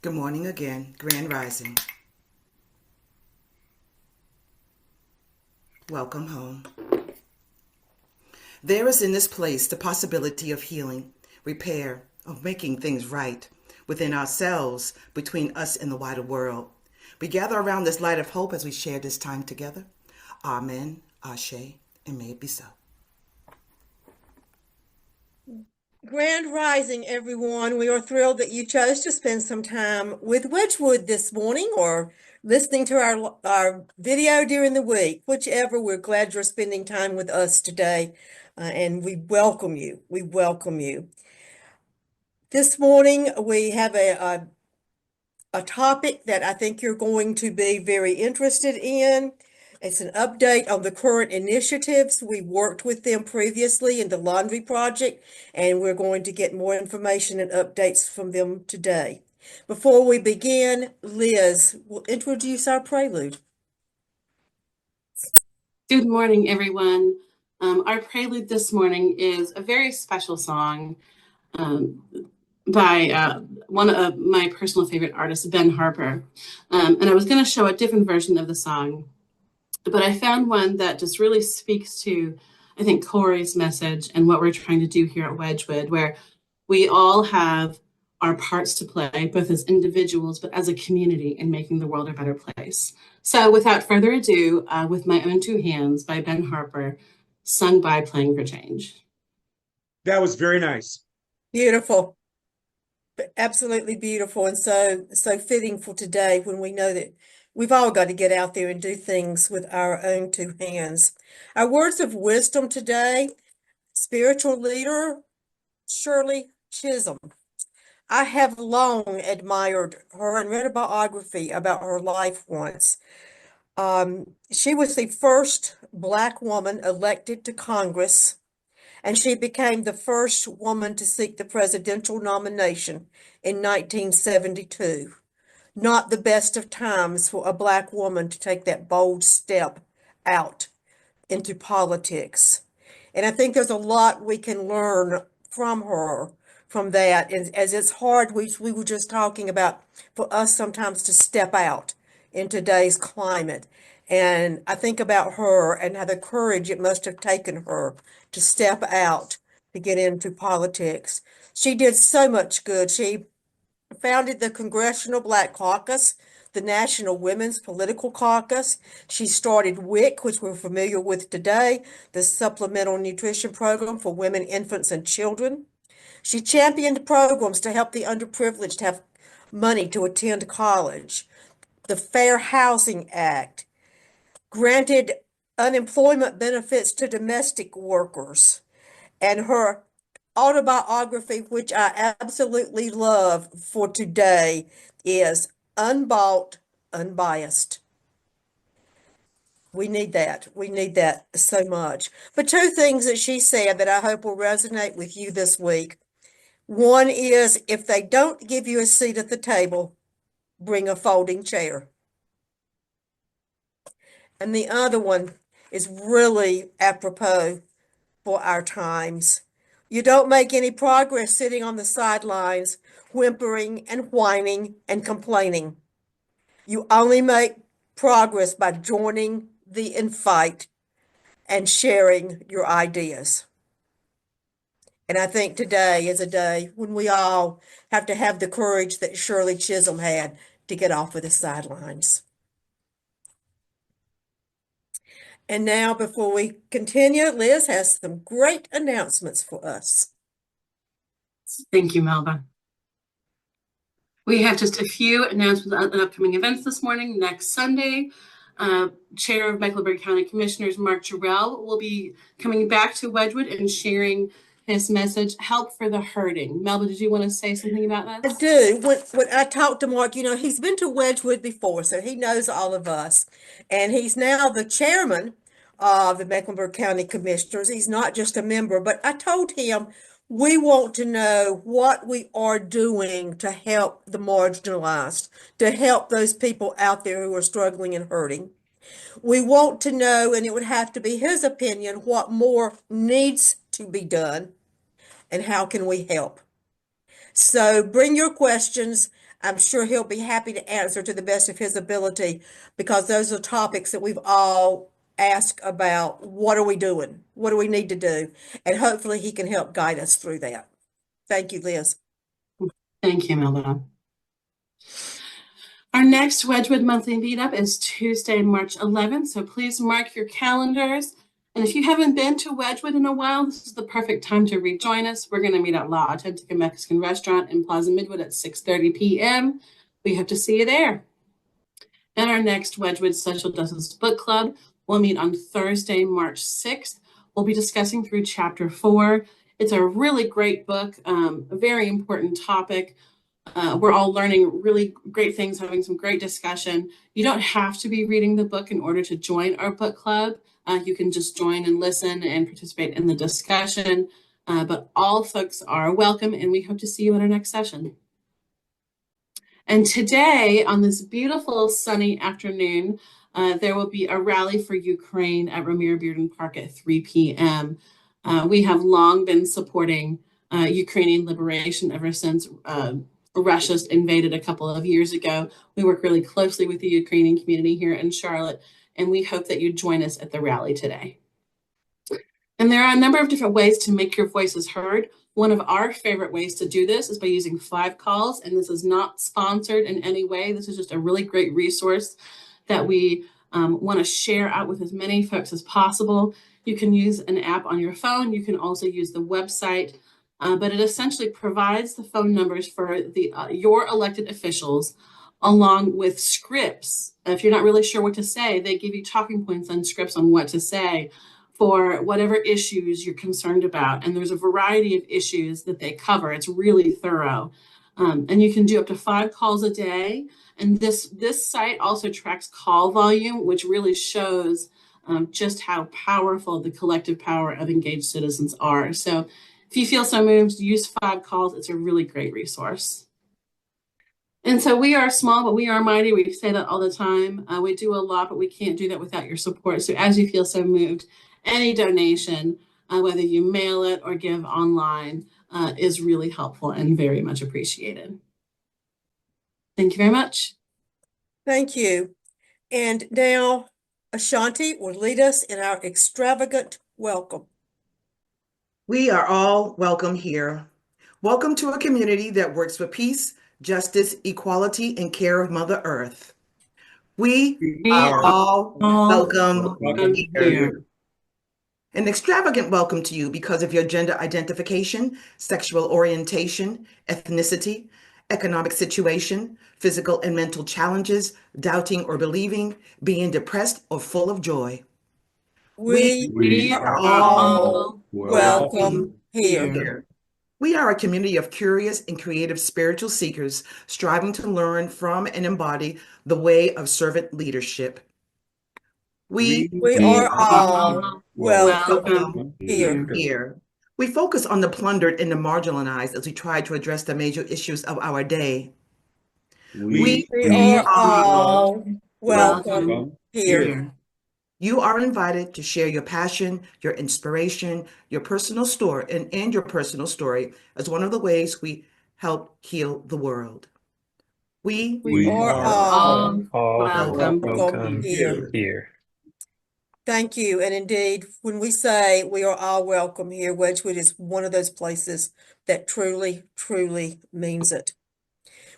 Good morning again, Grand Rising. Welcome home. There is in this place the possibility of healing, repair, of making things right within ourselves, between us and the wider world. We gather around this light of hope as we share this time together. Amen, Ashe, and may it be so. Grand Rising, everyone. We are thrilled that you chose to spend some time with Wedgewood this morning or listening to our video during the week. Whichever, we're glad you're spending time with us today, and we welcome you. We welcome you. This morning, we have a topic that I think you're going to be very interested in. It's an update on the current initiatives. We worked with them previously in the laundry project, and we're going to get more information and updates from them today. Before we begin, Liz will introduce our prelude. Good morning, everyone. Our prelude this morning is a very special song um, by one of my personal favorite artists, Ben Harper. And I was going to show a different version of the song, but I found one that just really speaks to, I think, Corey's message and what we're trying to do here at Wedgewood, where we all have our parts to play, both as individuals, but as a community in making the world a better place. So without further ado, With My Own Two Hands by Ben Harper, sung by Playing for Change. That was very nice. Beautiful. Absolutely beautiful, and so fitting for today when we know that we've all got to get out there and do things with our own two hands. Our words of wisdom today, spiritual leader Shirley Chisholm. I have long admired her and read a biography about her life once. She was the first Black woman elected to Congress, and she became the first woman to seek the presidential nomination in 1972. Not the best of times for a Black woman to take that bold step out into politics. And I think there's a lot we can learn from her from that. And as it's hard, we were just talking about for us sometimes to step out in today's climate. And I think about her and how the courage it must have taken her to step out to get into politics. She did so much good. She founded the Congressional Black Caucus, the National Women's Political Caucus. She started WIC, which we're familiar with today, the Supplemental Nutrition Program for Women, Infants, and Children. She championed programs to help the underprivileged have money to attend college. The Fair Housing Act granted unemployment benefits to domestic workers. And her autobiography, which I absolutely love for today, is Unbought, Unbiased. We need that. We need that so much. But two things that she said that I hope will resonate with you this week. One is if they don't give you a seat at the table, bring a folding chair. And the other one is really apropos for our times. You don't make any progress sitting on the sidelines, whimpering and whining and complaining. You only make progress by joining the fight and sharing your ideas. And I think today is a day when we all have to have the courage that Shirley Chisholm had to get off of the sidelines. And now, before we continue, Liz has some great announcements for us. Thank you, Melba. We have just a few announcements on upcoming events this morning. Next Sunday, Chair of Mecklenburg County Commissioners Mark Jarrell will be coming back to Wedgewood and sharing his message, Help for the Hurting. Melba, did you want to say something about that? I do. When I talked to Mark, he's been to Wedgewood before, so he knows all of us. And he's now the chairman of the Mecklenburg County Commissioners. He's not just a member, but I told him we want to know what we are doing to help the marginalized, to help those people out there who are struggling and hurting. We want to know, and it would have to be his opinion, what more needs to be done and how can we help. So bring your questions. I'm sure he'll be happy to answer to the best of his ability because those are topics that we've all asked about. What are we doing? What do we need to do? And hopefully he can help guide us through that. Thank you, Liz. Thank you, Melba. Our next Wedgewood monthly meetup is Tuesday, March 11th, so please mark your calendars. And if you haven't been to Wedgewood in a while, this is the perfect time to rejoin us. We're going to meet at La Authentica Mexican Restaurant in Plaza Midwood at 6:30 p.m. We hope to see you there. And our next Wedgewood Social Justice Book Club will meet on Thursday, March 6th. We'll be discussing through chapter 4. It's a really great book, a very important topic. We're all learning really great things, having some great discussion. You don't have to be reading the book in order to join our book club. You can just join and listen and participate in the discussion. But all folks are welcome, and we hope to see you at our next session. And today, on this beautiful sunny afternoon, there will be a rally for Ukraine at Ramir Bearden Park at 3 p.m. We have long been supporting Ukrainian liberation ever since Russia's invaded a couple of years ago. We work really closely with the Ukrainian community here in Charlotte, and we hope that you join us at the rally today. And there are a number of different ways to make your voices heard. One of our favorite ways to do this is by using 5 calls, and this is not sponsored in any way. This is just a really great resource that we want to share out with as many folks as possible. You can use an app on your phone. You can also use the website. But it essentially provides the phone numbers for your elected officials along with scripts. If you're not really sure what to say, they give you talking points and scripts on what to say for whatever issues you're concerned about. And there's a variety of issues that they cover. It's really thorough. And you can do up to 5 calls a day. And this site also tracks call volume, which really shows just how powerful the collective power of engaged citizens are. So if you feel so moved, use 5 calls. It's a really great resource. And so we are small, but we are mighty. We say that all the time. We do a lot, but we can't do that without your support. So as you feel so moved, any donation, whether you mail it or give online, is really helpful and very much appreciated. Thank you very much. Thank you. And now Ashanti will lead us in our extravagant welcome. We are all welcome here. Welcome to a community that works for peace, justice, equality, and care of Mother Earth. We are all welcome here. An extravagant welcome to you because of your gender identification, sexual orientation, ethnicity, economic situation, physical and mental challenges, doubting or believing, being depressed or full of joy. We are all welcome here. We are a community of curious and creative spiritual seekers striving to learn from and embody the way of servant leadership. We are all welcome here. We focus on the plundered and the marginalized as we try to address the major issues of our day. We are all welcome here. You are invited to share your passion, your inspiration, your personal story, and your personal story as one of the ways we help heal the world. We are all welcome here. Thank you. And indeed, when we say we are all welcome here, Wedgewood is one of those places that truly, truly means it.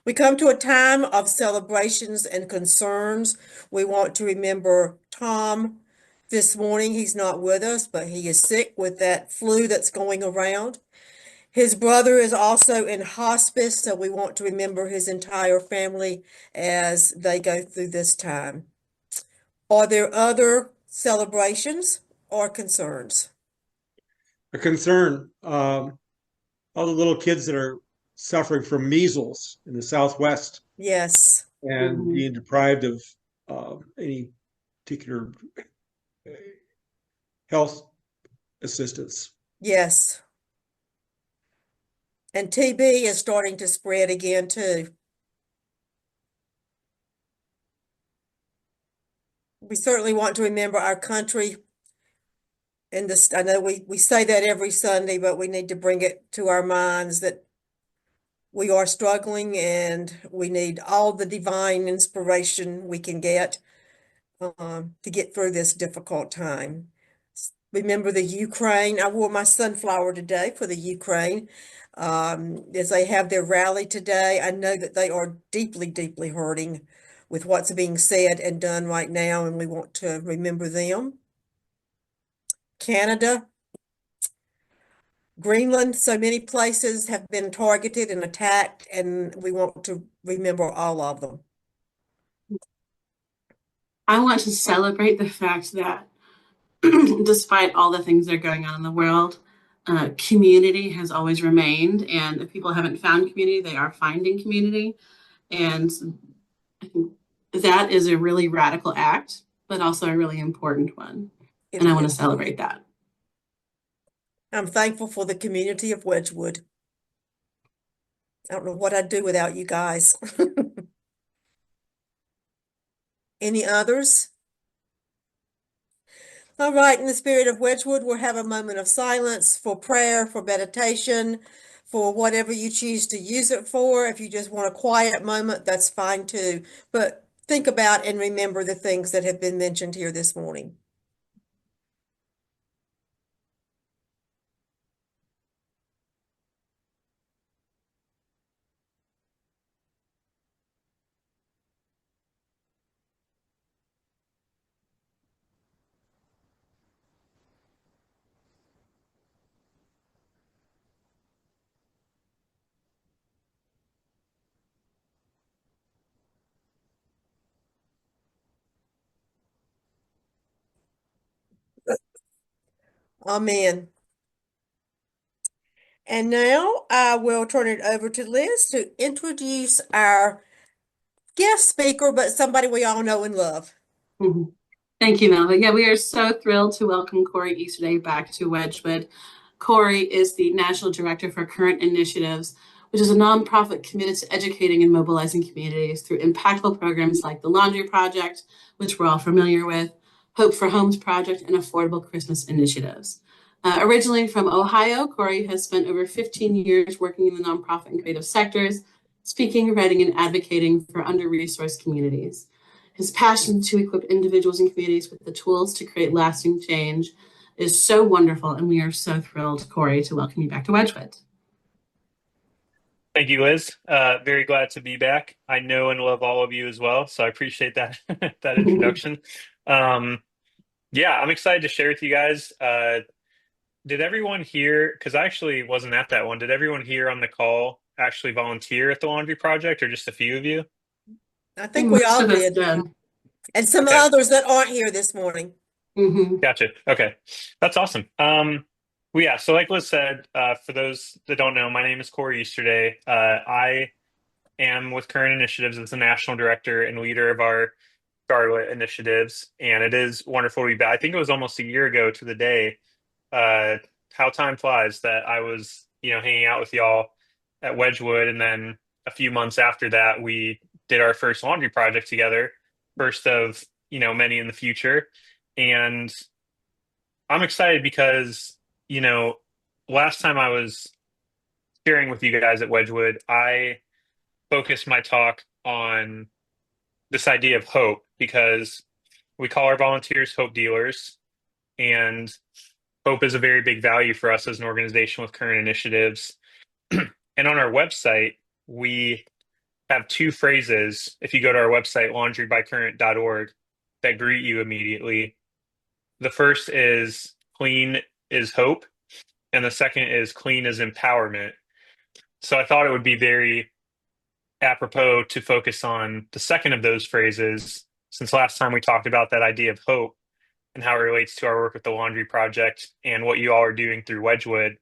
We come to a time of celebrations and concerns. We want to remember Tom this morning. He's not with us, but he is sick with that flu that's going around. His brother is also in hospice, so we want to remember his entire family as they go through this time. Are there other celebrations or concerns? A concern, all the little kids that are suffering from measles in the Southwest Yes. and being deprived of any particular health assistance. Yes. And TB is starting to spread again too. We certainly want to remember our country. And this, I know we say that every Sunday, but we need to bring it to our minds that We are struggling and we need all the divine inspiration we can get to get through this difficult time. Remember the Ukraine. I wore my sunflower today for the Ukraine. As they have their rally today, I know that they are deeply, deeply hurting with what's being said and done right now, and we want to remember them. Canada, Greenland, so many places have been targeted and attacked, and we want to remember all of them. I want to celebrate the fact that despite all the things that are going on in the world, community has always remained. And if people haven't found community, they are finding community. And I think that is a really radical act, but also a really important one. And I want to celebrate that. I'm thankful for the community of Wedgewood. I don't know what I'd do without you guys. Any others? All right, in the spirit of Wedgewood, we'll have a moment of silence for prayer, for meditation, for whatever you choose to use it for. If you just want a quiet moment, that's fine too. But think about and remember the things that have been mentioned here this morning. Amen. And now I will turn it over to Liz to introduce our guest speaker, but somebody we all know and love. Mm-hmm. Thank you, Melva. Yeah, we are so thrilled to welcome Corey Easterday back to Wedgewood. Corey is the National Director for Current Initiatives, which is a nonprofit committed to educating and mobilizing communities through impactful programs like the Laundry Project, which we're all familiar with, Hope for Homes Project, and Affordable Christmas Initiatives. Originally from Ohio, Corey has spent over 15 years working in the nonprofit and creative sectors, speaking, writing, and advocating for under-resourced communities. His passion to equip individuals and communities with the tools to create lasting change is so wonderful, and we are so thrilled, Corey, to welcome you back to Wedgewood. Thank you, Liz. Very glad to be back. I know and love all of you as well, so I appreciate that that introduction. Yeah, I'm excited to share with you guys. Did everyone here, because I actually wasn't at that one, did everyone here on the call actually volunteer at the Laundry Project, or just a few of you? I think we all did. And some others that aren't here this morning. Mm-hmm. Gotcha. Okay. That's awesome. Well, yeah, so like Liz said, for those that don't know, my name is Corey Easterday. I am with Current Initiatives as the national director and leader of our Charlotte initiatives, and it is wonderful to be back. I think it was almost a year ago to the day, how time flies, that I was, hanging out with y'all at Wedgewood, and then a few months after that, we did our first laundry project together, first of, many in the future. And I'm excited because, last time I was sharing with you guys at Wedgewood, I focused my talk on this idea of hope, because we call our volunteers hope dealers, and hope is a very big value for us as an organization with Current Initiatives. And on our website, we have two phrases, if you go to our website, laundrybycurrent.org, that greet you immediately. The first is clean is hope, and the second is clean is empowerment. So I thought it would be very apropos to focus on the second of those phrases, since last time we talked about that idea of hope and how it relates to our work with the Laundry Project and what you all are doing through Wedgewood.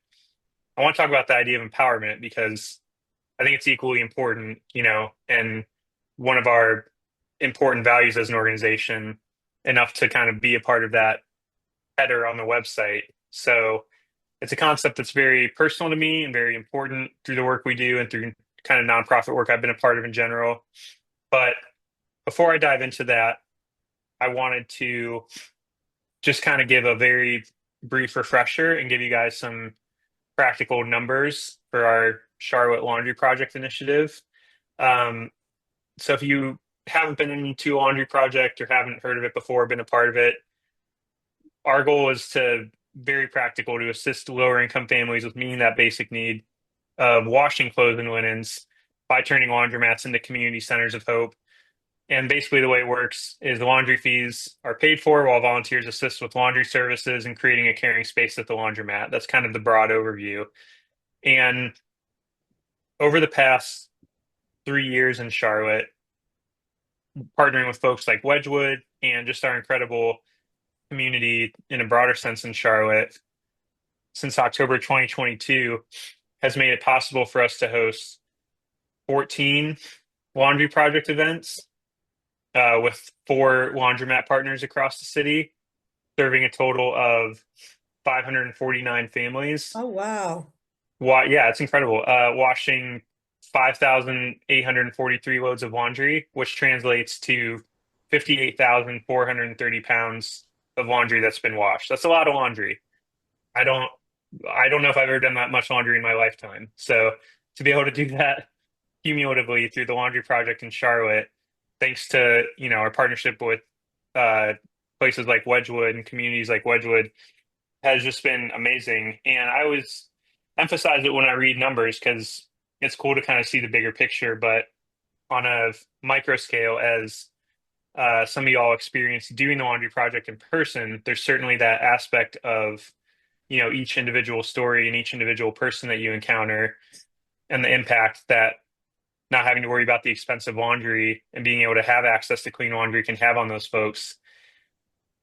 I want to talk about the idea of empowerment, because I think it's equally important, and one of our important values as an organization, enough to kind of be a part of that header on the website. So it's a concept that's very personal to me and very important through the work we do and through kind of nonprofit work I've been a part of in general. But before I dive into that, I wanted to just kind of give a very brief refresher and give you guys some practical numbers for our Charlotte Laundry Project initiative. So if you haven't been into a laundry project or haven't heard of it before, been a part of it, our goal is to very practical to assist lower income families with meeting that basic need of washing clothes and linens by turning laundromats into community centers of hope. And basically, the way it works is the laundry fees are paid for while volunteers assist with laundry services and creating a caring space at the laundromat. That's kind of the broad overview. And over the past 3 years in Charlotte, partnering with folks like Wedgewood and just our incredible community in a broader sense in Charlotte, since October 2022, has made it possible for us to host 14 laundry project events with 4 laundromat partners across the city, serving a total of 549 families. Oh, wow. Yeah, it's incredible. Washing 5,843 loads of laundry, which translates to 58,430 pounds of laundry that's been washed. That's a lot of laundry. I don't I don't know if I've ever done that much laundry in my lifetime. So to be able to do that cumulatively through the laundry project in Charlotte, thanks to, our partnership with uh, places like Wedgewood and communities like Wedgewood, has just been amazing. And I always emphasize it when I read numbers because it's cool to kind of see the bigger picture. But on a micro scale, as some of y'all experienced doing the laundry project in person, there's certainly that aspect of, each individual story and each individual person that you encounter and the impact that not having to worry about the expensive laundry and being able to have access to clean laundry can have on those folks.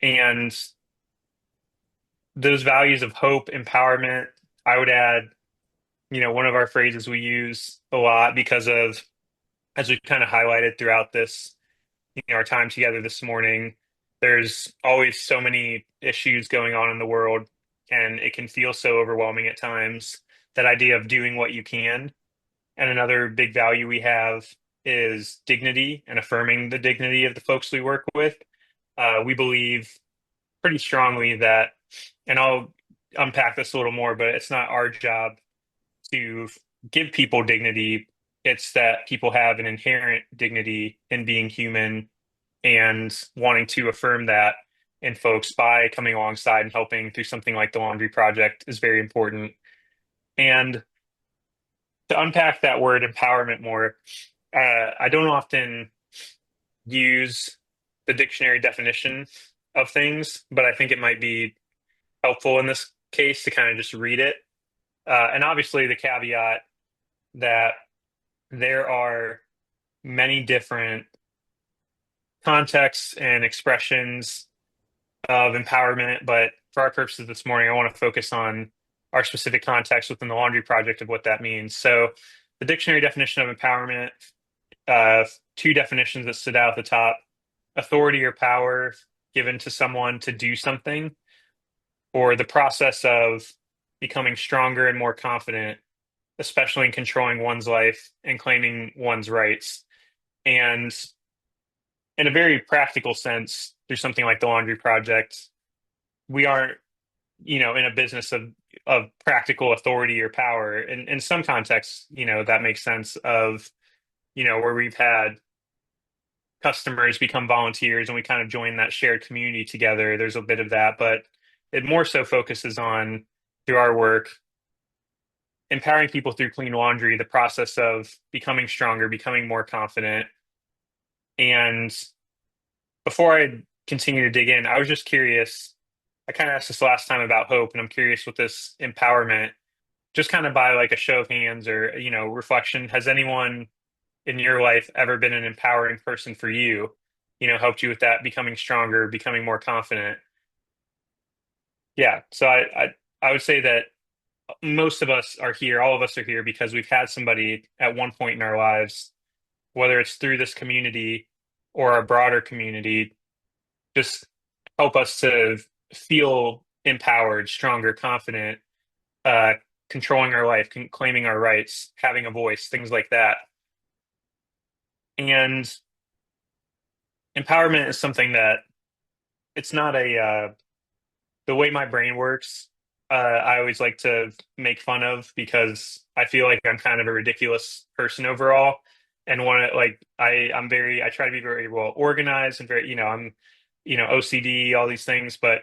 And those values of hope, empowerment, I would add, one of our phrases we use a lot because of, as we've kind of highlighted throughout this, our time together this morning, there's always so many issues going on in the world, and it can feel so overwhelming at times. That idea of doing what you can. And another big value we have is dignity and affirming the dignity of the folks we work with. We believe pretty strongly that, and I'll unpack this a little more, but it's not our job to give people dignity. It's that people have an inherent dignity in being human and wanting to affirm that in folks by coming alongside and helping through something like the Laundry Project is very important. And to unpack that word empowerment more, I don't often use the dictionary definition of things, but I think it might be helpful in this case to kind of just read it. And obviously, the caveat that there are many different contexts and expressions of empowerment, but for our purposes this morning, I want to focus on our specific context within the Laundry Project of what that means. So, the dictionary definition of empowerment, 2 definitions that stood out at the top: authority or power given to someone to do something, or the process of becoming stronger and more confident, especially in controlling one's life and claiming one's rights. And in a very practical sense, through something like the Laundry Project, we aren't, in a business of practical authority or power. And in some contexts, that makes sense of, where we've had customers become volunteers and we kind of join that shared community together. There's a bit of that, but it more so focuses on, through our work, empowering people through clean laundry, the process of becoming stronger, becoming more confident. And before I continue to dig in, I was just curious. I kind of asked this last time about hope, and I'm curious with this empowerment, just kind of by like a show of hands or, reflection. Has anyone in your life ever been an empowering person for you, helped you with that, becoming stronger, becoming more confident? Yeah. So I would say that most of us are here, all of us are here because we've had somebody at one point in our lives, whether it's through this community or our broader community, just help us to feel empowered, stronger, confident, uh, controlling our life, claiming our rights, having a voice, things like that. And empowerment is something that it's not the way my brain works I always like to make fun of because I feel like I'm kind of a ridiculous person overall. And I try to be very well organized and very, I'm, OCD, all these things, but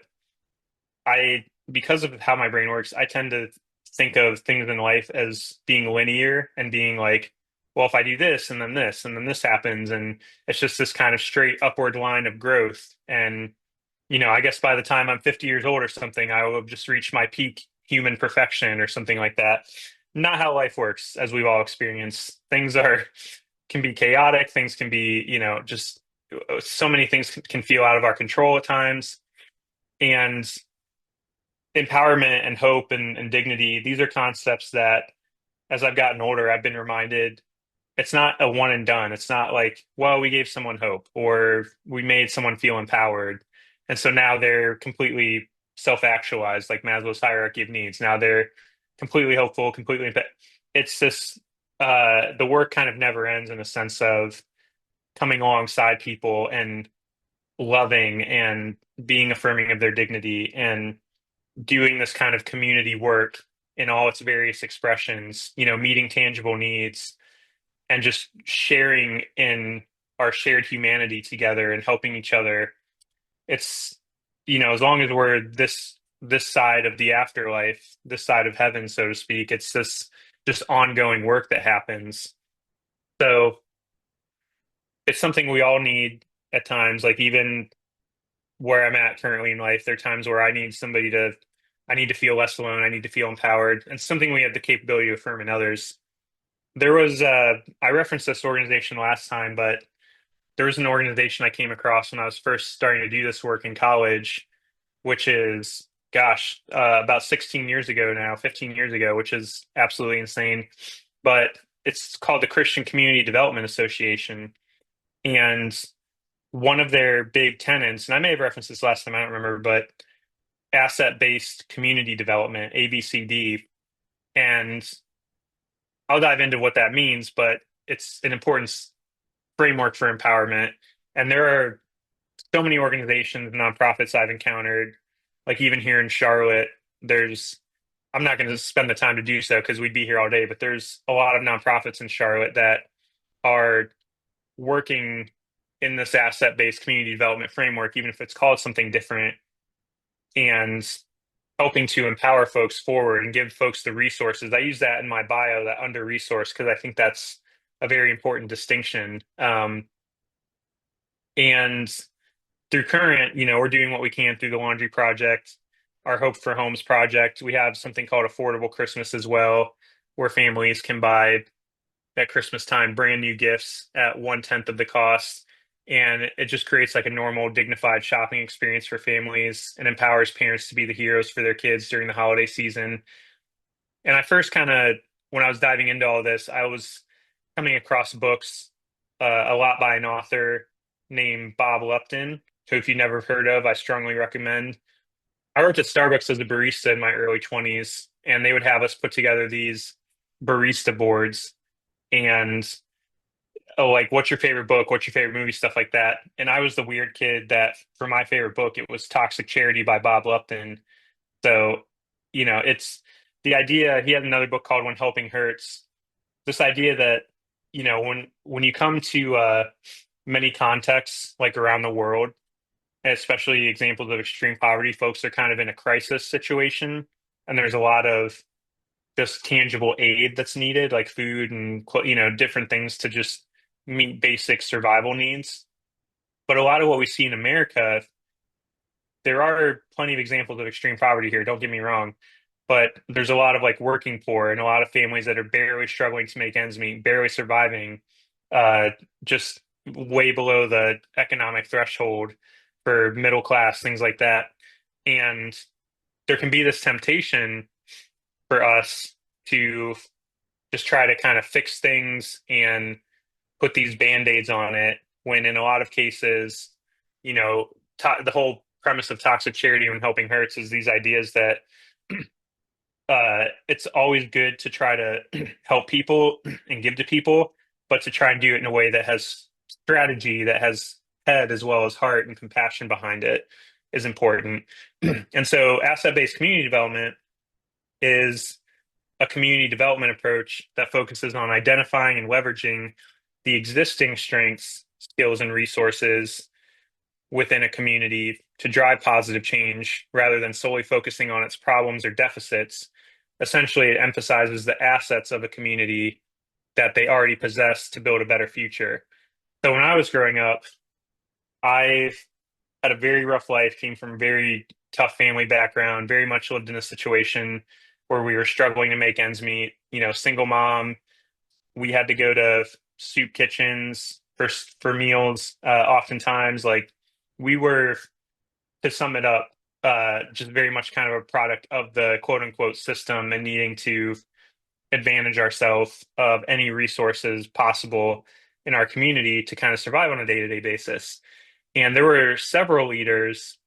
because of how my brain works, I tend to think of things in life as being linear and being like, well, if I do this and then this and then this happens, and it's just this kind of straight upward line of growth. And, I guess by the time I'm 50 years old or something, I will have just reached my peak human perfection or something like that. Not how life works, as we've all experienced. Can be chaotic. Things can be, just so many things can feel out of our control at times. And empowerment and hope and dignity, these are concepts that as I've gotten older, I've been reminded it's not a one and done. It's not like, well, we gave someone hope or we made someone feel empowered. And so now they're completely self-actualized, like Maslow's hierarchy of needs. Now they're completely hopeful, it's this the work kind of never ends in a sense of coming alongside people and loving and being affirming of their dignity and doing this kind of community work in all its various expressions, meeting tangible needs and just sharing in our shared humanity together and helping each other. It's, as long as we're this side of the afterlife, this side of heaven, so to speak, it's this just ongoing work that happens. So it's something we all need at times, like even where I'm at currently in life, there are times where I need to feel less alone. I need to feel empowered. And something we have the capability to affirm in others. I referenced this organization last time, but there was an organization I came across when I was first starting to do this work in college, which is, gosh, about 16 years ago now, 15 years ago, which is absolutely insane. But it's called the Christian Community Development Association. And one of their big tenets, and I may have referenced this last time, I don't remember, but asset-based community development, ABCD. And I'll dive into what that means, but it's an important framework for empowerment. And there are so many organizations, nonprofits I've encountered, like even here in Charlotte, I'm not going to spend the time to do so because we'd be here all day, but there's a lot of nonprofits in Charlotte that are working in this asset-based community development framework, even if it's called something different, and helping to empower folks forward and give folks the resources. I use that in my bio, that under resource, because I think that's a very important distinction. And through Current, we're doing what we can through the Laundry Project, our Hope for Homes project. We have something called Affordable Christmas as well, where families can buy at Christmas time brand new gifts at 1/10 of the cost. And it just creates like a normal, dignified shopping experience for families and empowers parents to be the heroes for their kids during the holiday season. And I first when I was diving into all this, I was coming across books, a lot by an author named Bob Lupton, who, if you've never heard of, I strongly recommend. I worked at Starbucks as a barista in my early 20s, and they would have us put together these barista boards and, oh, like, what's your favorite book? What's your favorite movie? Stuff like that. And I was the weird kid that, for my favorite book, it was Toxic Charity by Bob Lupton. So, it's the idea. He had another book called When Helping Hurts. This idea that, when you come to many contexts, like around the world, especially examples of extreme poverty, folks are kind of in a crisis situation, and there's a lot of just tangible aid that's needed, like food and different things to just meet basic survival needs. But a lot of what we see in America, there are plenty of examples of extreme poverty here, don't get me wrong, but there's a lot of like working poor and a lot of families that are barely struggling to make ends meet, barely surviving, uh, just way below the economic threshold for middle class, things like that. And there can be this temptation for us to just try to kind of fix things and put these band-aids on it, when in a lot of cases, the whole premise of toxic charity when helping hurts is these ideas that it's always good to try to help people and give to people, but to try and do it in a way that has strategy, that has head as well as heart and compassion behind it, is important. And so asset-based community development is a community development approach that focuses on identifying and leveraging the existing strengths, skills, and resources within a community to drive positive change rather than solely focusing on its problems or deficits. Essentially, it emphasizes the assets of a community that they already possess to build a better future. So when I was growing up, I had a very rough life, came from a very tough family background, very much lived in a situation where we were struggling to make ends meet, single mom. We had to go to soup kitchens for meals. Oftentimes, like we were, to sum it up, just very much kind of a product of the quote unquote system and needing to advantage ourselves of any resources possible in our community to kind of survive on a day-to-day basis. And there were several leaders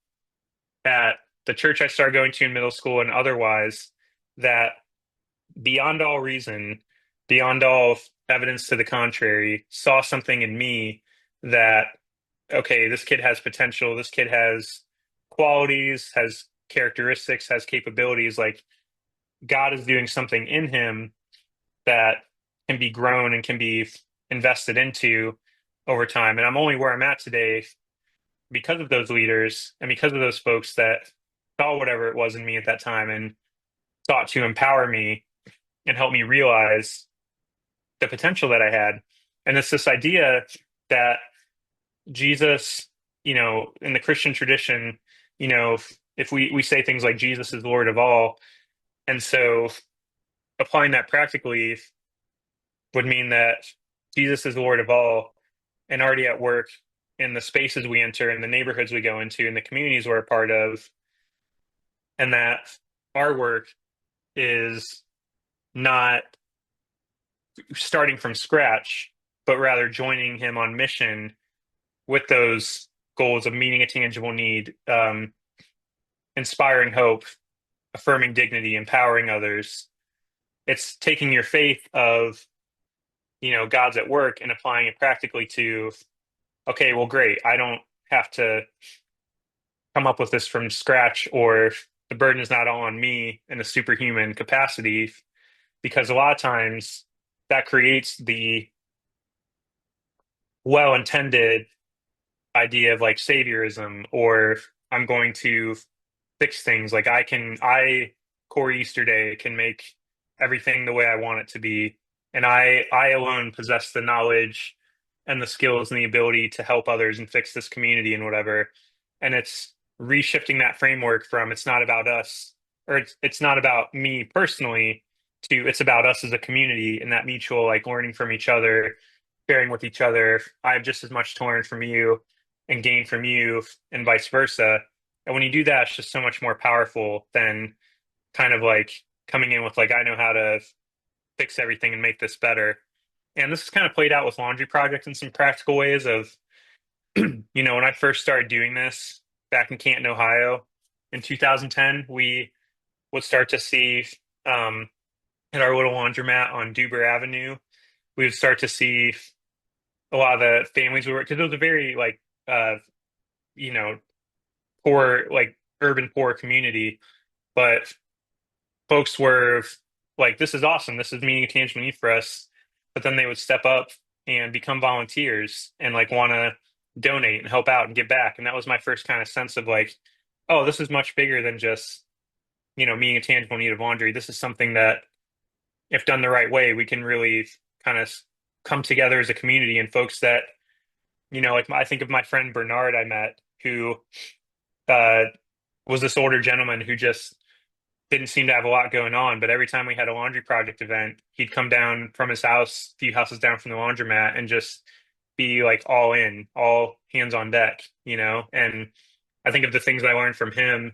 at the church I started going to in middle school and otherwise that, beyond all reason, beyond all evidence to the contrary, saw something in me that, okay, this kid has potential, this kid has qualities, has characteristics, has capabilities. Like God is doing something in him that can be grown and can be invested into over time. And I'm only where I'm at today because of those leaders and because of those folks that saw whatever it was in me at that time and sought to empower me and help me realize the potential that I had. And it's this idea that Jesus, in the Christian tradition, if we say things like Jesus is Lord of all, and so applying that practically would mean that Jesus is Lord of all and already at work in the spaces we enter, in the neighborhoods we go into, in the communities we're a part of, and that our work is not starting from scratch, but rather joining him on mission with those goals of meeting a tangible need, inspiring hope, affirming dignity, empowering others. It's taking your faith of, God's at work and applying it practically to, okay, well, great. I don't have to come up with this from scratch, or the burden is not all on me in a superhuman capacity, because a lot of times that creates the well-intended idea of like saviorism, or I'm going to fix things. Like Corey Easterday, can make everything the way I want it to be. And I alone possess the knowledge and the skills and the ability to help others and fix this community and whatever. And it's reshifting that framework from it's not about us, or it's not about me personally, to it's about us as a community and that mutual like learning from each other, sharing with each other. I have just as much to learn from you and gain from you, and vice versa. And when you do that, it's just so much more powerful than kind of like coming in with like, I know how to fix everything and make this better. And this is kind of played out with laundry projects in some practical ways of, when I first started doing this back in Canton, Ohio in 2010, we would start to see at our little laundromat on Duber Avenue, we would start to see a lot of the families we were, because it was a very like, you know, poor, like urban poor community, but folks were like, this is awesome. This is meeting a tangible need for us. But then they would step up and become volunteers and like want to donate and help out and give back. And that was my first kind of sense of like, oh, this is much bigger than just, meeting a tangible need of laundry. This is something that, if done the right way, we can really kind of come together as a community, and folks that, like I think of my friend Bernard I met, who uh, was this older gentleman who just didn't seem to have a lot going on, but every time we had a laundry project event, he'd come down from his house, a few houses down from the laundromat, and just be like all in, all hands on deck, And I think of the things I learned from him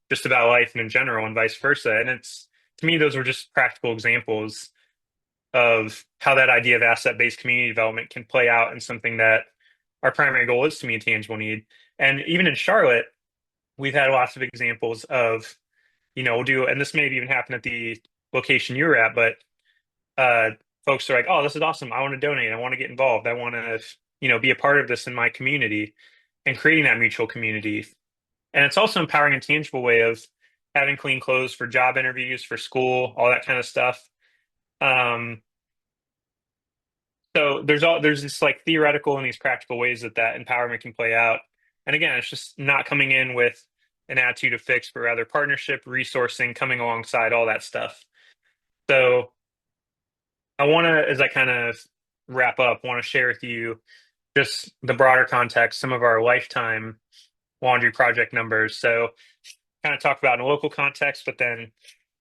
just about life and in general, and vice versa. And it's, to me, those were just practical examples of how that idea of asset-based community development can play out in something that our primary goal is to meet a tangible need. And even in Charlotte, we've had lots of examples of, we'll do, and this may even happen at the location you were at, but folks are like, oh, this is awesome. I want to donate. I want to get involved. I want to, be a part of this in my community, and creating that mutual community. And it's also empowering a tangible way of, having clean clothes for job interviews, for school, all that kind of stuff. Um, so there's this like theoretical and these practical ways that empowerment can play out. And again, it's just not coming in with an attitude of fix, but rather partnership, resourcing, coming alongside all that stuff. So I want to, as I kind of wrap up, want to share with you just the broader context, some of our lifetime laundry project numbers. So kind of talk about in a local context, but then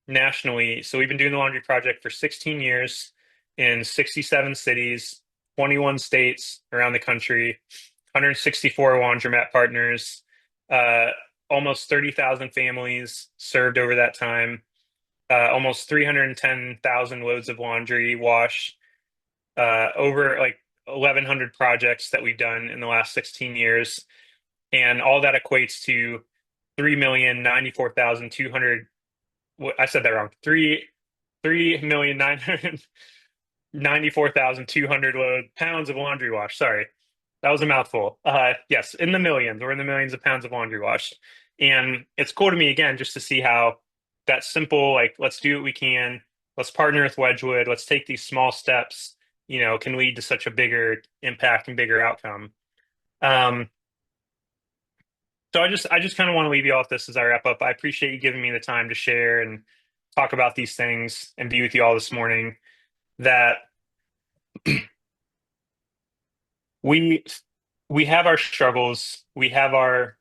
nationally. So we've been doing the laundry project for 16 years in 67 cities, 21 states around the country, 164 laundromat partners, uh, almost 30,000 families served over that time, almost 310,000 loads of laundry washed, over like 1,100 projects that we've done in the last 16 years. And all that equates to 3,094,200. I said that wrong. 3,994,200 pounds of laundry wash. Sorry, that was a mouthful. Yes, in the millions. We're in the millions of pounds of laundry washed. And it's cool to me again just to see how that simple, like, let's do what we can. Let's partner with Wedgewood. Let's take these small steps, can lead to such a bigger impact and bigger outcome. Um, so I just kind of want to leave you off this as I wrap up. I appreciate you giving me the time to share and talk about these things and be with you all this morning. That we we have our struggles, we have our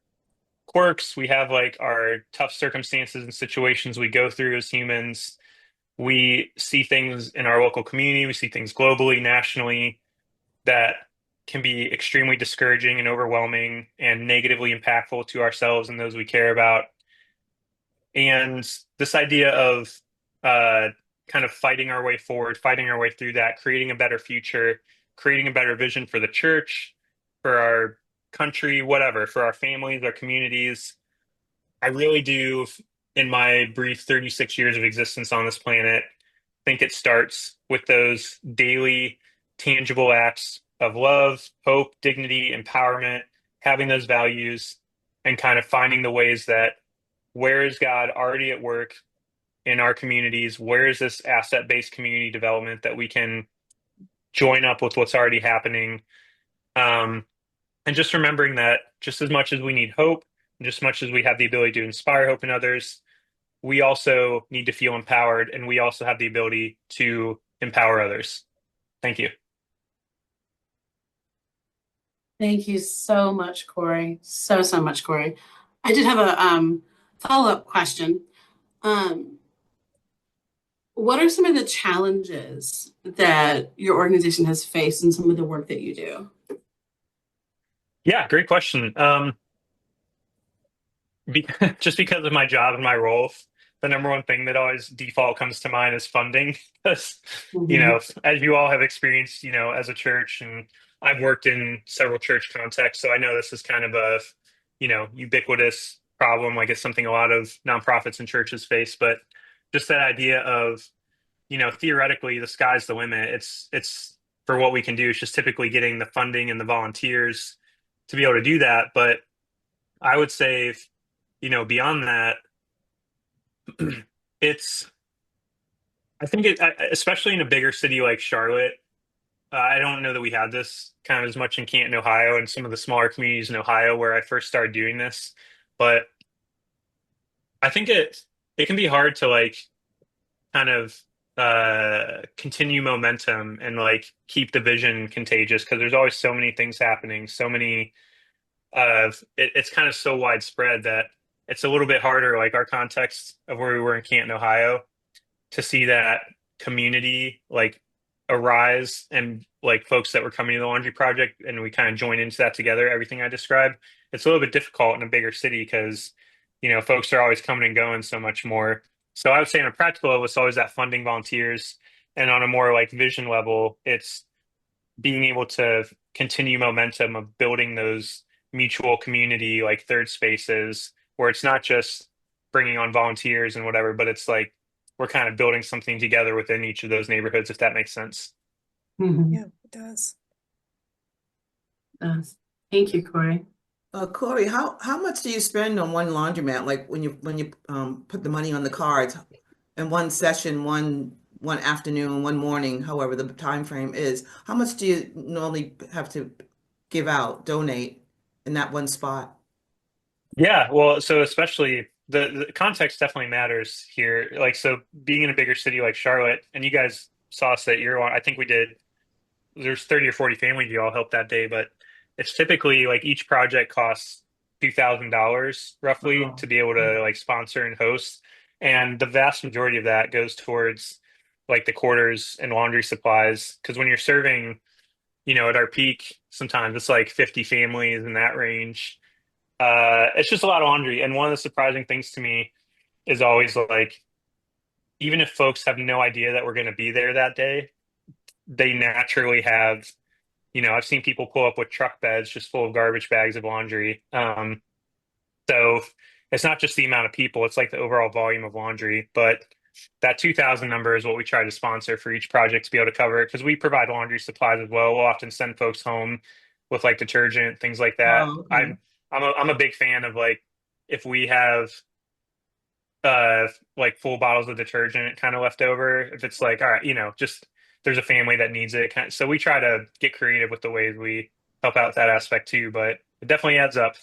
quirks, we have like our tough circumstances and situations we go through as humans. We see things in our local community, we see things globally, nationally, that can be extremely discouraging and overwhelming and negatively impactful to ourselves and those we care about. And this idea of uh, kind of fighting our way forward, fighting our way through that, creating a better future, creating a better vision for the church, for our country, whatever, for our families, our communities. I really do, in my brief 36 years of existence on this planet, think it starts with those daily, tangible acts of love, hope, dignity, empowerment, having those values, and kind of finding the ways that where is God already at work in our communities? Where is this asset-based community development that we can join up with what's already happening? Um, and just remembering that just as much as we need hope, just as much as we have the ability to inspire hope in others, we also need to feel empowered, and we also have the ability to empower others. Thank you. Thank you so much, Corey. So much, Corey. I did have a follow-up question. What are some of the challenges that your organization has faced in some of the work that you do? Yeah, great question. Just because of my job and my role, the number one thing that always default comes to mind is funding. Because, Mhm. as you all have experienced, as a church, and I've worked in several church contexts, so I know this is kind of a, ubiquitous problem. Like it's something a lot of nonprofits and churches face, but just that idea of, theoretically, the sky's the limit. It's for what we can do. It's just typically getting the funding and the volunteers to be able to do that. But I would say, beyond that, it's, I think especially in a bigger city like Charlotte, I don't know that we had this kind of as much in Canton, Ohio, and some of the smaller communities in Ohio where I first started doing this. But I think it can be hard to like kind of continue momentum and like keep the vision contagious because there's always so many things happening, so many it's kind of so widespread that it's a little bit harder, like our context of where we were in Canton, Ohio, to see that community like arise and like folks that were coming to the laundry project and we kind of join into that together, everything I described. It's a little bit difficult in a bigger city because folks are always coming and going so much more. So I would say on a practical level, it's always that funding volunteers, and on a more like vision level, it's being able to continue momentum of building those mutual community like third spaces where it's not just bringing on volunteers and whatever, but it's like we're kind of building something together within each of those neighborhoods, if that makes sense. Mhm. Yeah, it does. Thank you, Corey. Corey, how much do you spend on one laundromat? Like when you put the money on the cards in one session, one afternoon, one morning, however the time frame is, how much do you normally have to give out, donate in that one spot? Yeah, well, so especially the context definitely matters here. Like, so being in a bigger city like Charlotte, and you guys saw us that year one, I think we did, there's 30 or 40 families you all helped that day, but it's typically like each project costs $2,000 roughly Oh, to be able to like sponsor and host. And the vast majority of that goes towards like the quarters and laundry supplies. Because when you're serving, at our peak, sometimes it's like 50 families in that range. It's just a lot of laundry. And one of the surprising things to me is always like, even if folks have no idea that we're going to be there that day, they naturally have, I've seen people pull up with truck beds just full of garbage bags of laundry. So it's not just the amount of people, it's like the overall volume of laundry. But that 2,000 number is what we try to sponsor for each project to be able to cover it because we provide laundry supplies as well. We'll often send folks home with like detergent, things like that. oh, okay. I'm a big fan of like if we have like full bottles of detergent kind of left over, if it's like, all right, just there's a family that needs it. So we try to get creative with the ways we help out that aspect too, but it definitely adds up.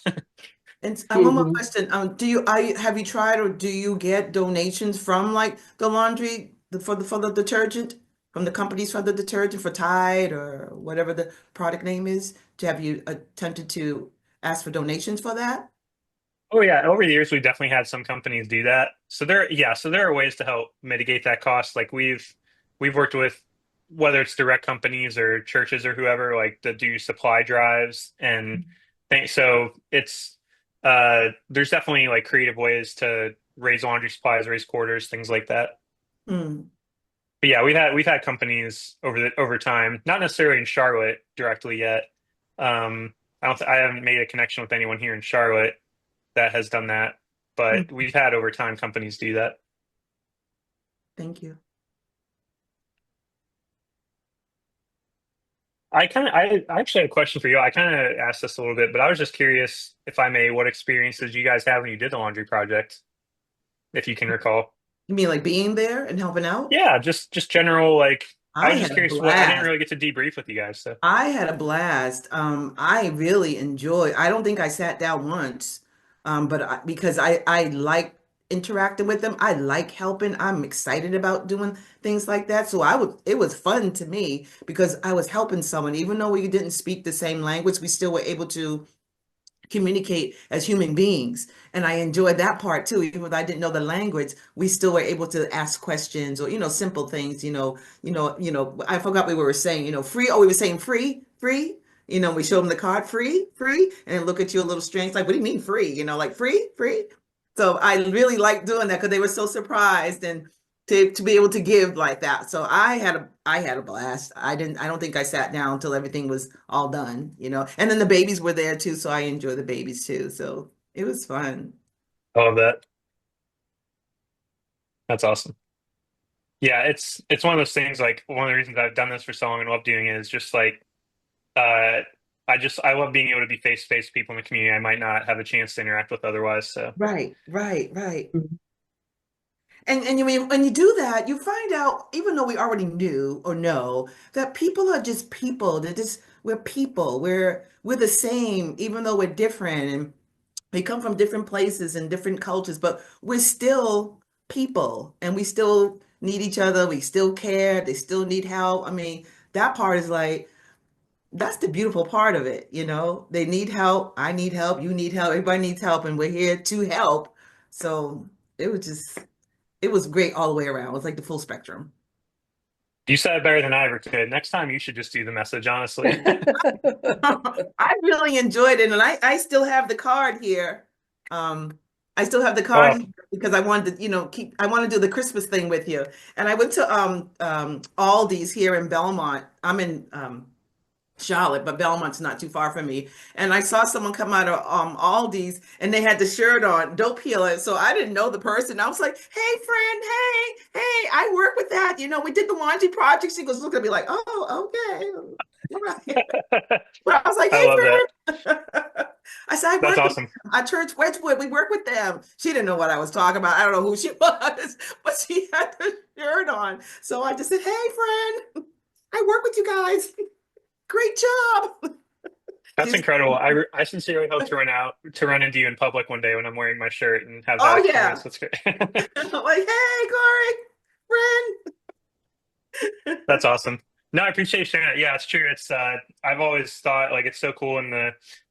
And one more Mhm. question. Have you tried or do you get donations from like the laundry for the detergent from the companies for the detergent for Tide or whatever the product name is? Have you attempted to ask for donations for that? Oh yeah, over the years we've definitely had some companies do that. So there are ways to help mitigate that cost. Like we've worked with whether it's direct companies or churches or whoever like to do supply drives and so it's there's definitely like creative ways to raise laundry supplies, raise quarters, things like that. Hmm. But yeah, we've had companies over time, not necessarily in Charlotte directly yet. I haven't made a connection with anyone here in Charlotte that has done that, Hmm. but we've had over time companies do that. Thank you. I actually had a question for you. I kind of asked this a little bit, but I was just curious, if I may, what experiences you guys had when you did the laundry project, if you can recall. You mean like being there and helping out? Yeah, just general like I I was had just a curious what I didn't blast. really get to debrief with you guys, so. I had a blast. I really enjoyed. I don't think I sat down once, because I like interacting with them. I like helping. I'm excited about doing things like that. So it was fun to me because I was helping someone, even though we didn't speak the same language, we still were able to communicate as human beings. And I enjoyed that part too. Even though I didn't know the language, we still were able to ask questions or, simple things, I forgot what we were saying, free. Oh, we were saying free, free. We showed them the card, free, free, and then look at you a little strange, like, what do you mean free? Like free, free. So I really liked doing that because they were so surprised and to be able to give like that. So I had a blast. I don't think I sat down until everything was all done. And then the babies were there too, so I enjoy the babies too. So it was fun. I love that. That's awesome. Yeah, it's one of those things like one of the reasons I've done this for so long and love doing it is just like uh I love being able to be face to face with people in the community I might not have a chance to interact with otherwise. So Right, right, right. Mhm. And when you do that, you find out, even though we already knew or know, that people are just people. We're people. We're the same, even though we're different. And we come from different places and different cultures, but we're still people and we still need each other. We still care. They still need help. I mean, that part is like, that's the beautiful part of it. They need help. I need help. You need help. Everybody needs help, and we're here to help. So it was great all the way around. It was like the full spectrum. you said it better than I ever could. Next time you should just do the message, honestly. I really enjoyed it, and I still have the card here. Um, I still have the card Oh, here because I wanted to, I want to do the Christmas thing with you. And I went to Aldi's here in Belmont. I'm in Charlotte, but Belmont's not too far from me. And I saw someone come out of Aldi's and they had the shirt on, dope healer. So I didn't know the person. I was like, hey friend, hey, I work with that. We did the laundry project. She goes looking at me like, oh, okay. All right. But I was like, I love that. hey friend. I said, I That's work with awesome. them. Our church, Wedgewood, we work with them. She didn't know what I was talking about. I don't know who she was, but she had the shirt on. So I just said, hey, friend, I work with you guys. Great job. That's She's, incredible. I sincerely hope to run into you in public one day when I'm wearing my shirt and have that oh, experience. yeah. That's great. I'm like, hey, Corey, friend. That's awesome. No, I appreciate you sharing that. Yeah, it's true. It's I've always thought like it's so cool in the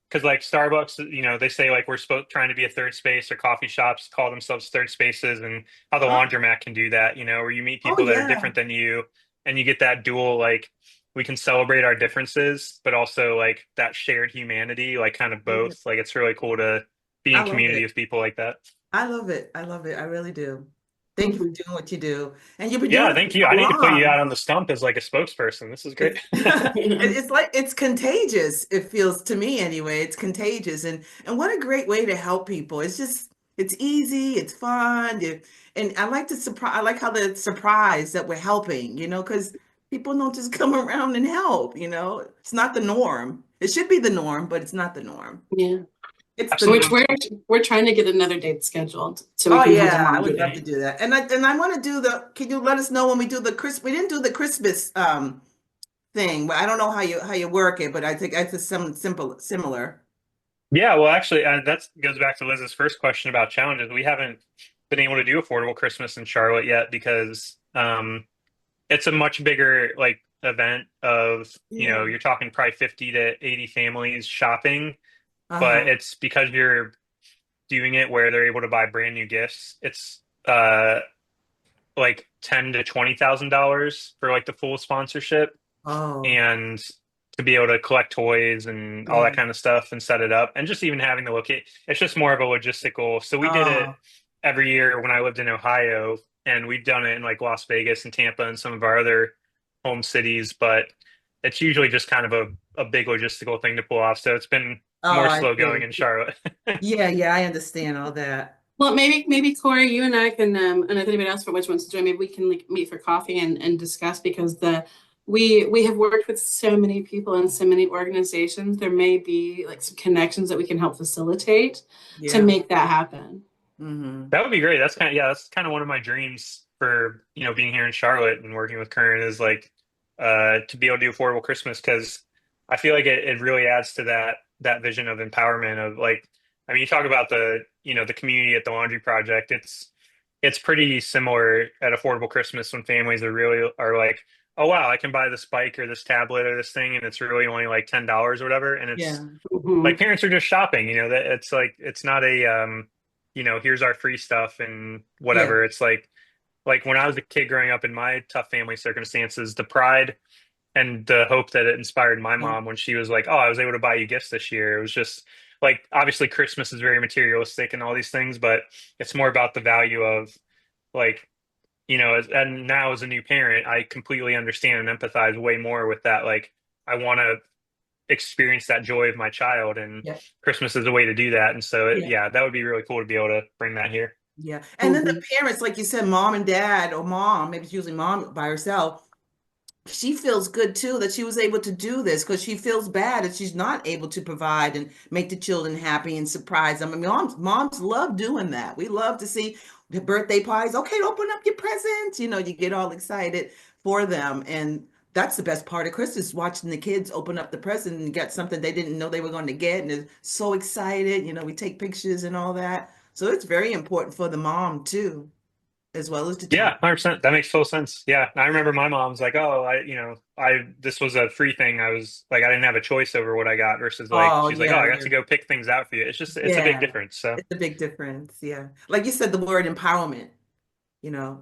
because like Starbucks, they say like we're supposed trying to be a third space, or coffee shops call themselves third spaces, and how the Oh, laundromat can do that, where you meet oh, people that are yeah. different than you, and you get that dual like we can celebrate our differences, but also like that shared humanity, like kind of Yeah. both. Like it's really cool to be I in love community it. with people like that. I love it. I love it. I really do. Thank you for Mhm. doing what you do. And you've been doing Yeah, it thank for you. I so need to put you long. out on the stump as like a spokesperson. This is great. It's Yeah. it's like it's contagious. It feels to me anyway. It's contagious, and what a great way to help people. It's just it's easy, it's fun, and I like to surprise. I like how they're surprised that we're helping. Because people don't just come around and help. It's not the norm. It should be the norm, but it's not the norm. Yeah. It's the Which Absolutely. norm. we're trying to get another date scheduled so we Oh can have a yeah, I laundry would love to day. do that. And I want to do the. Can you let us know when we do the Chris? We didn't do the Christmas thing, but I don't know how you work it, but I think it's a some simple similar. Yeah, well, actually, that goes back to Liz's first question about challenges. We haven't been able to do affordable Christmas in Charlotte yet because it's a much bigger like event of, Yeah. you're talking probably 50 to 80 families shopping, but Uh-huh. it's because you're doing it where they're able to buy brand new gifts. It's like 10 to $20,000 for like the full sponsorship, Oh, and to be able to collect toys and all that yeah. kind of stuff and set it up, and just even having the locate, it's just more of a logistical. So we did it Oh, every year when I lived in Ohio, and we've done it in like Las Vegas and Tampa and some of our other home cities, but it's usually just kind of a big logistical thing to pull off. So it's been oh, more I slow going see. in Charlotte. Yeah, yeah, I understand all that. Well, maybe Corey, you and I can, and if anybody else for which wants to join, maybe we can like meet for coffee and discuss because we have worked with so many people and so many organizations. There may be like some connections that we can help facilitate to Yeah. make that happen. Mm-hmm. That would be great. That's kind of one of my dreams for, being here in Charlotte and working with Current is like to be able to do affordable Christmas, because I feel like it really adds to that vision of empowerment of like, I mean, you talk about the community at the Laundry Project. It's pretty similar at affordable Christmas when families are like, oh wow, I can buy this bike or this tablet or this thing, and it's really only like $10 or whatever. And it's Yeah. like Mhm. parents are just shopping, that it's like it's not a here's our free stuff and Yeah. whatever. It's like when I was a kid growing up in my tough family circumstances, the pride and the hope that it inspired my Yeah. mom when she was like, "Oh, I was able to buy you gifts this year." It was just like obviously Christmas is very materialistic and all these things, but it's more about the value of like, and now as a new parent, I completely understand and empathize way more with that. Like I want to experience that joy of my child, and Yeah. Christmas is a way to do that. And so Yeah. yeah, that would be really cool to be able to bring that here. Yeah. And then the Mhm. parents, like you said, mom and dad, or mom, maybe it's usually mom by herself. She feels good too that she was able to do this because she feels bad that she's not able to provide and make the children happy and surprise them. I mean, moms love doing that. We love to see the birthday parties. Okay, open up your presents. You get all excited for them. And that's the best part of Christmas, watching the kids open up the present and get something they didn't know they were going to get. And they're so excited. We take pictures and all that. So it's very important for the mom too, as well as the Yeah, child. 100%. That makes full sense. Yeah, I remember my mom's like, "Oh, this was a free thing. I was like, I didn't have a choice over what I got." Versus like, Oh, she's like, "Oh, yeah, I got yeah. to go pick things out for you." It's a big Yeah. difference. So It's a big difference. Yeah. Like you said, the word empowerment,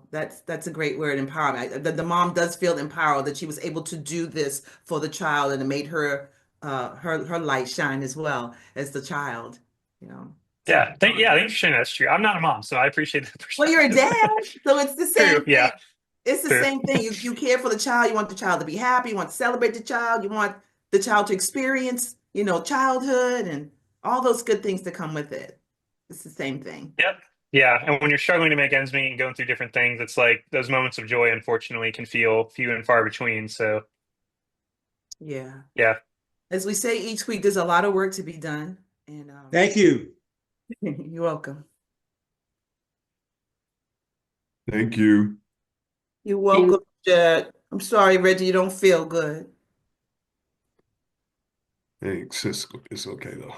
that's a great word, empowerment. The mom does feel empowered that she was able to do this for the child and it made her light shine as well as the child, you know. So yeah, thanks for sharing. That's true. I'm not a mom, so I appreciate the well, you're a perspective. dad, so it's the True. same Yeah. thing. It's the True. same thing. You care for the child, you want the child to be happy, you want to celebrate the child, you want the child to experience, childhood and all those good things that come with it. It's the same thing. Yep. Yeah, and when you're struggling to make ends meet and going through different things, it's like those moments of joy, unfortunately, can feel few and far between. So Yeah. yeah, As we say each week, there's a lot of work to be done. And Thank you. you're welcome. Thank you. You're welcome, Jed. I'm sorry, Reggie, you don't feel good. Thanks. It's okay though.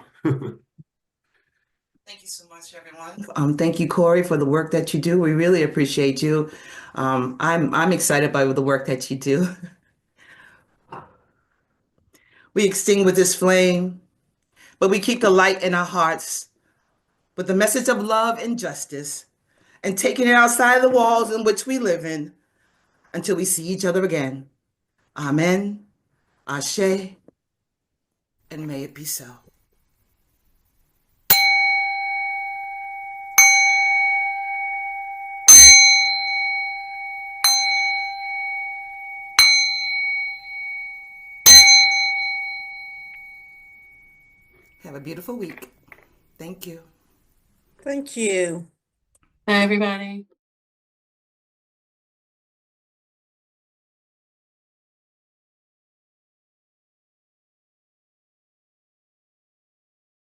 Thank you so much, everyone. Thank you, Corey, for the work that you do. We really appreciate you. I'm excited by the work that you do. We extinguish this flame, but we keep the light in our hearts with the message of love and justice, and taking it outside the walls in which we live in until we see each other again. Amen, Ashe, and may it be so. Have a beautiful week. Thank you. Thank you. Bye, everybody.